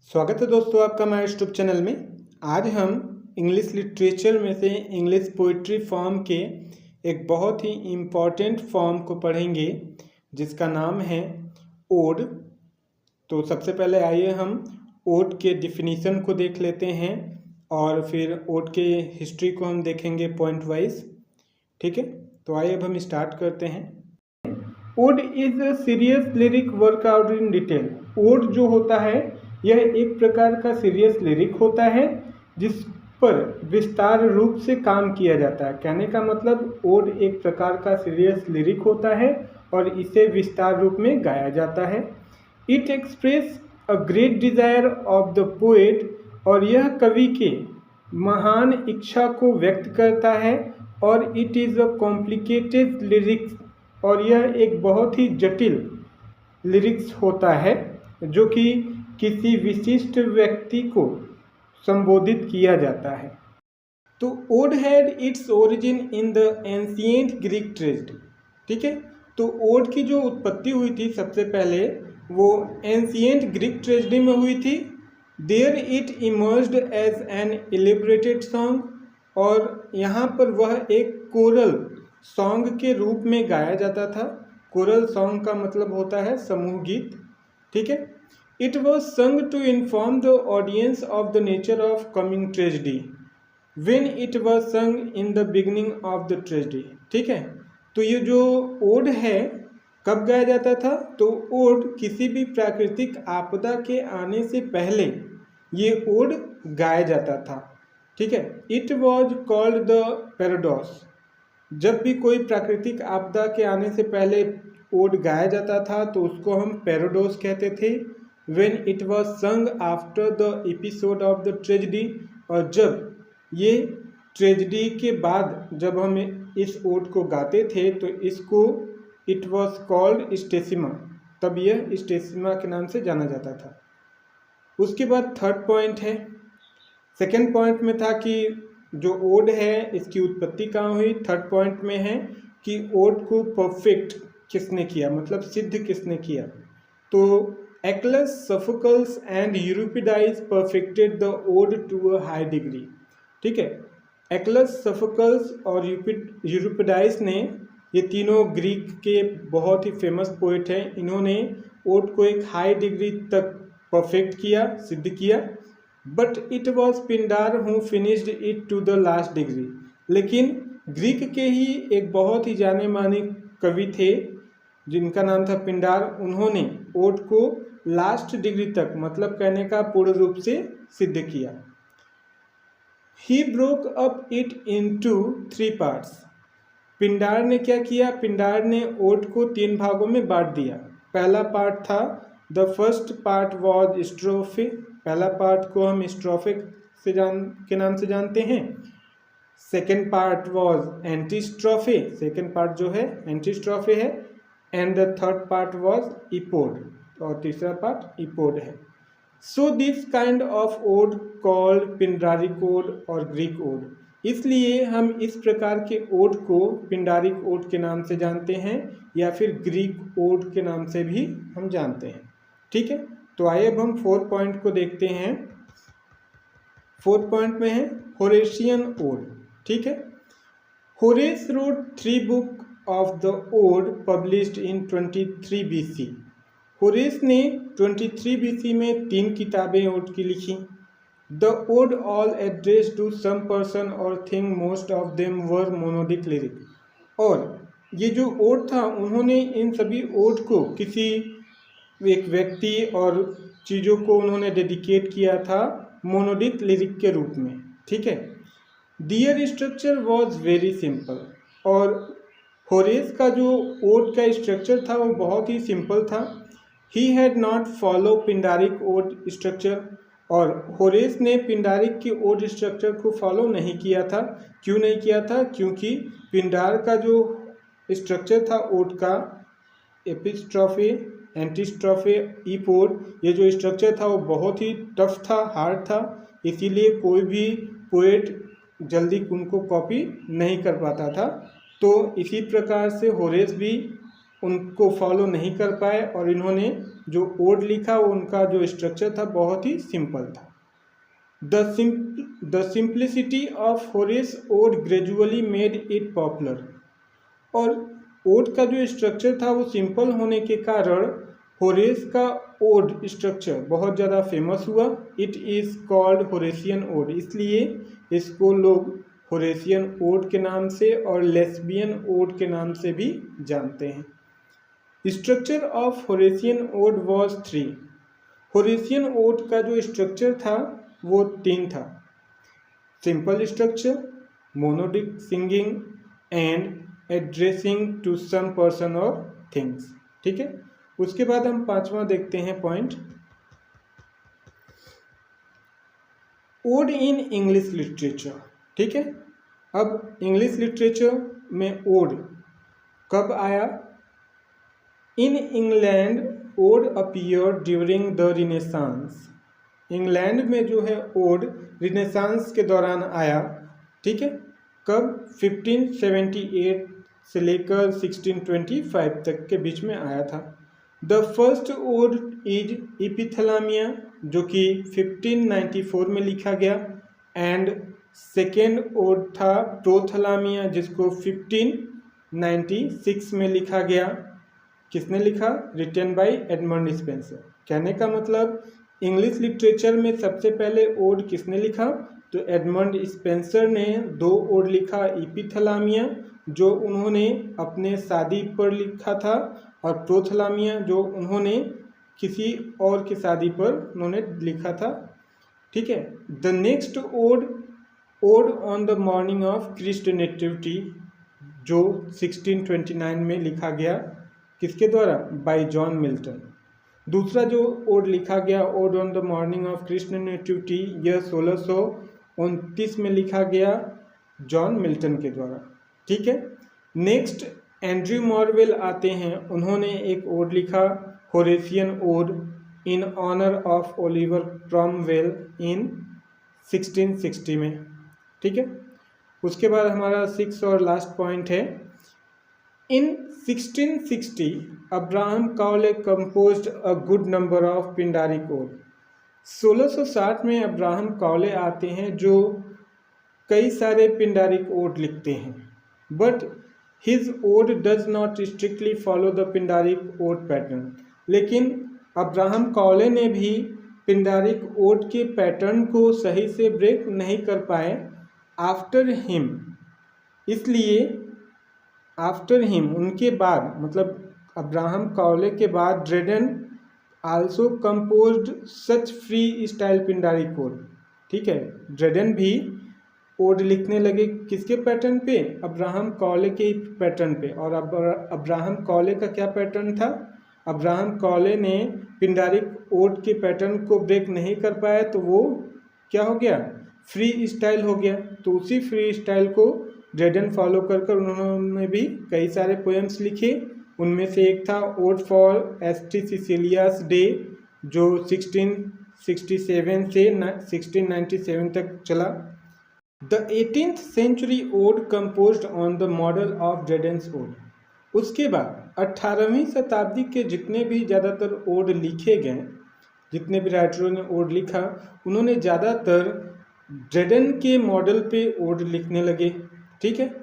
स्वागत है दोस्तों आपका हमारे यूट्यूब चैनल में। आज हम इंग्लिश लिटरेचर में से इंग्लिश पोइट्री फॉर्म के एक बहुत ही इम्पॉर्टेंट फॉर्म को पढ़ेंगे जिसका नाम है ओड। तो सबसे पहले आइए हम ओड के डिफिनीशन को देख लेते हैं और फिर ओड के हिस्ट्री को हम देखेंगे पॉइंट वाइज। ठीक है, तो आइए अब हम स्टार्ट करते हैं। Ode is a serious lyric work out in detail. Ode जो होता है यह एक प्रकार का सीरियस लिरिक होता है जिस पर विस्तार रूप से काम किया जाता है। कहने का मतलब ओड एक प्रकार का सीरियस लिरिक होता है और इसे विस्तार रूप में गाया जाता है। It express a great desire of the poet, और यह कवि के महान इच्छा को व्यक्त करता है। और it is a complicated lyrics, और यह एक बहुत ही जटिल लिरिक्स होता है जो कि किसी विशिष्ट व्यक्ति को संबोधित किया जाता है। तो ode had its origin in the ancient Greek tragedy. ठीक है, तो ओड की जो उत्पत्ति हुई थी सबसे पहले वो एंशिएंट ग्रीक ट्रेजेडी में हुई थी। There it emerged as an elaborated song, और यहाँ पर वह एक कोरल सॉन्ग के रूप में गाया जाता था। कोरल सॉन्ग का मतलब होता है समूह गीत। ठीक है, It was sung to inform the audience of the nature of coming tragedy when it was sung in the beginning of the tragedy। ठीक है, तो ये जो ओड है कब गाया जाता था? तो ओड किसी भी प्राकृतिक आपदा के आने से पहले ये ओड गाया जाता था। ठीक है, इट वॉज कॉल्ड द पैराडॉस। जब भी कोई प्राकृतिक आपदा के आने से पहले ओड गाया जाता था तो उसको हम पैराडॉस कहते थे। When it was sung after the episode of the tragedy, और जब ये ट्रेजिडी के बाद जब हम इस ओड को गाते थे तो इसको इट वॉज कॉल्ड स्टेसिमा, तब यह स्टेसिमा के नाम से जाना जाता था। उसके बाद थर्ड पॉइंट है। सेकेंड पॉइंट में था कि जो ओड है इसकी उत्पत्ति कहाँ हुई। थर्ड पॉइंट में है कि ओड को परफेक्ट किसने किया, मतलब सिद्ध किसने किया। तो Aeschylus, Sophocles and Euripides perfected the ode to a high degree। ठीक है, Aeschylus, Sophocles और यूरिपिडाइस ने, ये तीनों ग्रीक के बहुत ही फेमस पोइट हैं, इन्होंने ओड को एक हाई डिग्री तक परफेक्ट किया, सिद्ध किया। But it was Pindar who finished it to the last degree. लेकिन ग्रीक के ही एक बहुत ही जाने माने कवि थे जिनका नाम था पिंडार, उन्होंने ओड को लास्ट डिग्री तक, मतलब कहने का पूर्ण रूप से सिद्ध किया। He broke up it into 3 parts. Pindar ने क्या किया? पिंडार ने ओड को 3 भागों में बांट दिया। पहला पार्ट था द फर्स्ट पार्ट वॉज स्ट्रोफे। पहला पार्ट को हम स्ट्रोफे के नाम से जानते हैं। Second part was antistrophe, second part जो है एंटीस्ट्रोफे है। And the third part was epode, और तीसरा पार्ट इपोड है। So this kind of ode called Pindaric ode और ग्रीक ओड। इसलिए हम इस प्रकार के ओड को पिंडारिक ओड के नाम से जानते हैं या फिर ग्रीक ओड के नाम से भी हम जानते हैं। ठीक है, तो आइए अब हम 4th पॉइंट को देखते हैं। 4th पॉइंट में है होरेशियन ओड। ठीक है, Horace wrote 3 book of the ode published in 23 BC। Horace ने 23 BC में 3 किताबें ओड की लिखी। The ode all address to some person और thing, most of them were monodic lyric. और ये जो ओड था उन्होंने इन सभी ओड को किसी एक व्यक्ति और चीज़ों को उन्होंने डेडिकेट किया था मोनोडिक लिरिक के रूप में। ठीक है, दियर स्ट्रक्चर वॉज वेरी सिंपल। और होरेस का जो ओड का स्ट्रक्चर था वो बहुत ही सिंपल था। He had not follow Pindaric ode structure, और होरेस ने पिंडारिक की ओड स्ट्रक्चर को फॉलो नहीं किया था। क्यों नहीं किया था? क्योंकि पिंडार का जो स्ट्रक्चर था ओड का, एपिस्ट्रोफे, एंटीस्ट्रोफे, इपोड, ये जो स्ट्रक्चर था वो बहुत ही टफ था, हार्ड था। इसीलिए कोई भी पोएट जल्दी उनको कॉपी नहीं कर पाता था। तो इसी प्रकार से होरेस भी उनको फॉलो नहीं कर पाए और इन्होंने जो ओड लिखा उनका जो स्ट्रक्चर था बहुत ही सिंपल था। The simplicity of Horace ode gradually made it popular. और ओड का जो स्ट्रक्चर था वो सिंपल होने के कारण होरेस का ओड स्ट्रक्चर बहुत ज़्यादा फेमस हुआ। इट इज़ कॉल्ड होरेसियन ओड, इसलिए इसको लोग होरेसियन ओड के नाम से और लेस्बियन ओड के नाम से भी जानते हैं। Structure of Horatian ode was 3। Horatian ode का जो स्ट्रक्चर था वो 3 था। Simple structure, monodic singing and addressing to some person और थिंग्स। ठीक है, उसके बाद हम 5वां देखते हैं point, ode in English literature. ठीक है, अब इंग्लिश लिटरेचर में ओड कब आया? In England ode appear during the Renaissance. England में जो है ओड रिनेसांस के दौरान आया। ठीक है, कब? 1578 से लेकर 1625 तक के बीच में आया था। द फर्स्ट ओड इज इपिथलामिया जो कि 1594 में लिखा गया, एंड सेकेंड ओड था प्रोथलामिया जिसको 1596 में लिखा गया। किसने लिखा? Written by Edmund Spenser. कहने का मतलब इंग्लिश लिटरेचर में सबसे पहले ओड किसने लिखा? तो एडमंड स्पेंसर ने 2 ओड लिखा, इपिथलामिया जो उन्होंने अपने शादी पर लिखा था और प्रोथलामिया जो उन्होंने किसी और की शादी पर उन्होंने लिखा था। ठीक है, the next ode on the morning of Christ nativity जो 1629 में लिखा गया। किसके द्वारा? By John Milton. दूसरा जो ओड लिखा गया, ode on the morning of Christ nativity, यह 1629 में लिखा गया जॉन मिल्टन के द्वारा। ठीक है, नेक्स्ट एंड्रयू मॉरवेल आते हैं, उन्होंने एक ओड लिखा, Horatian ode in honour of Oliver Cromwell in 1660 में। ठीक है, उसके बाद हमारा 6 और लास्ट पॉइंट है, in 1660 Abraham Cowley composed a good number of Pindaric ode. 1660 में अब्राहम काउले आते हैं जो कई सारे पिंडारिक ओड लिखते हैं, but his ode does not strictly follow the Pindaric ode pattern. लेकिन अब्राहम काउले ने भी पिंडारिक ओड के पैटर्न को सही से ब्रेक नहीं कर पाए आफ्टर हिम, इसलिए आफ्टर हिम उनके बाद, मतलब अब्राहम काउले के बाद ड्रेडन आल्सो कंपोज्ड सच फ्री स्टाइल पिंडारिक ओड। ठीक है, ड्रेडन भी ओड लिखने लगे किसके पैटर्न पे? अब्राहम काउले के पैटर्न पे। और अब्राहम काउले का क्या पैटर्न था? अब्राहम काउले ने पिंडारिक ओड के पैटर्न को ब्रेक नहीं कर पाया तो वो क्या हो गया? फ्री स्टाइल हो गया। तो उसी फ्री स्टाइल को ड्रेडन फॉलो कर उन्होंने भी कई सारे पोएम्स लिखे। उनमें से एक था ode for St Cecilia's day जो 1667 से 1697 तक चला। The 18th century ode composed on the model of Dryden's ode. उसके बाद 18वीं शताब्दी के जितने भी ज़्यादातर ओड लिखे गए, जितने भी राइटरों ने ओड लिखा, उन्होंने ज़्यादातर ड्रेडन के मॉडल पे ओड लिखने लगे। ठीक है,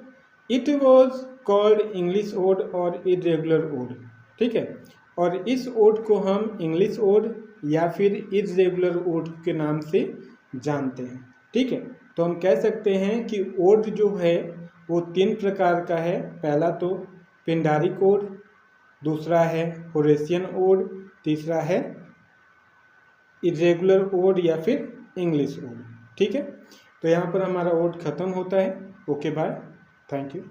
it was called English ode और इरेगुलर ओड। ठीक है, और इस ओड को हम इंग्लिश ओड या फिर इरेगुलर ओड के नाम से जानते हैं। ठीक है, तो हम कह सकते हैं कि ओड जो है वो 3 प्रकार का है। पहला तो पिंडारिक ओड, दूसरा है होरेसियन ओड, तीसरा है इरेगुलर ओड या फिर इंग्लिश ओड। ठीक है, तो यहाँ पर हमारा ओड खत्म होता है। Okay, bye, thank you.